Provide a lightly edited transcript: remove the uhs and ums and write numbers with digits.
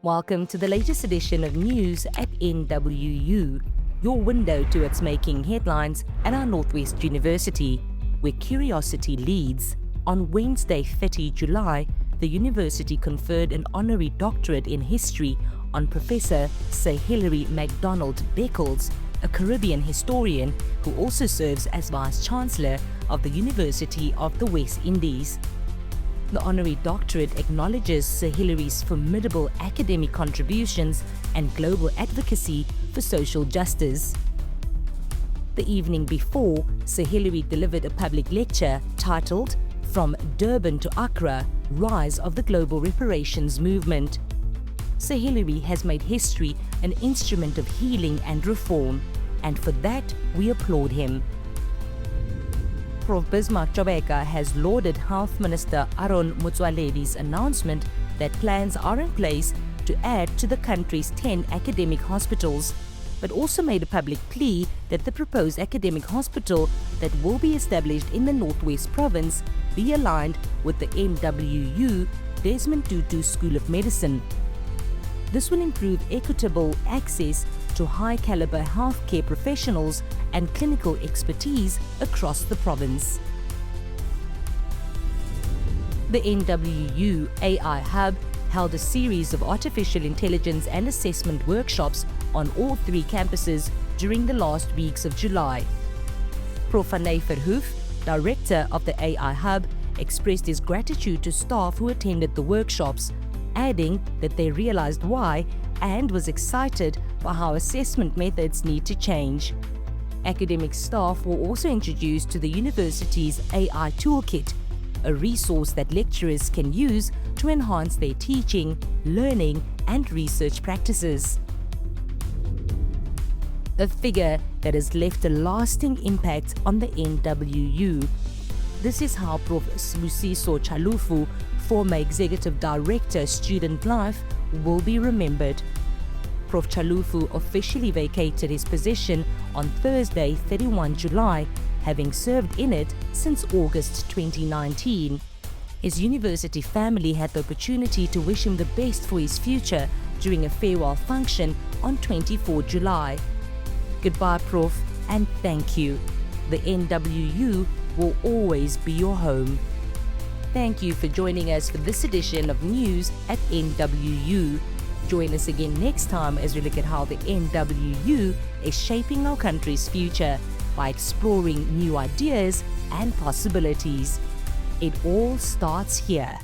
Welcome to the latest edition of news at NWU, your window to what's making headlines at our Northwest University, where curiosity leads. On Wednesday, 30 July, the university conferred an honorary doctorate in history on Professor Sir Hilary Beckles, a Caribbean historian who also serves as Vice-Chancellor of the University of the West Indies. The honorary doctorate acknowledges Sir Hilary's formidable academic contributions and global advocacy for social justice. The evening before, Sir Hilary delivered a public lecture titled "From Durban to Accra, Rise of the Global Reparations Movement." Sir Hilary has made history an instrument of healing and reform, and for that we applaud him. Prof. Tyobeka has lauded Health Minister Aaron Motsoaledi's announcement that plans are in place to add to the country's 10 academic hospitals, but also made a public plea that the proposed academic hospital that will be established in the Northwest Province be aligned with the NWU Desmond Tutu School of Medicine. This will improve equitable access to high-caliber healthcare professionals and clinical expertise across the province. The NWU AI Hub held a series of artificial intelligence and assessment workshops on all three campuses during the last weeks of July. Prof. Verhoef, director of the AI Hub, expressed his gratitude to staff who attended the workshops, adding that they realized why and was excited by how assessment methods need to change. Academic staff were also introduced to the university's AI Toolkit, a resource that lecturers can use to enhance their teaching, learning, and research practices. A figure that has left a lasting impact on the NWU. This is how Prof. Sibusiso Chalufu, former Executive Director, Student Life, will be remembered. Prof. Chalufu officially vacated his position on Thursday, 31 July, having served in it since August 2019. His university family had the opportunity to wish him the best for his future during a farewell function on 24 July. Goodbye, Prof, and thank you. The NWU will always be your home. Thank you for joining us for this edition of News at NWU. Join us again next time as we look at how the NWU is shaping our country's future by exploring new ideas and possibilities. It all starts here.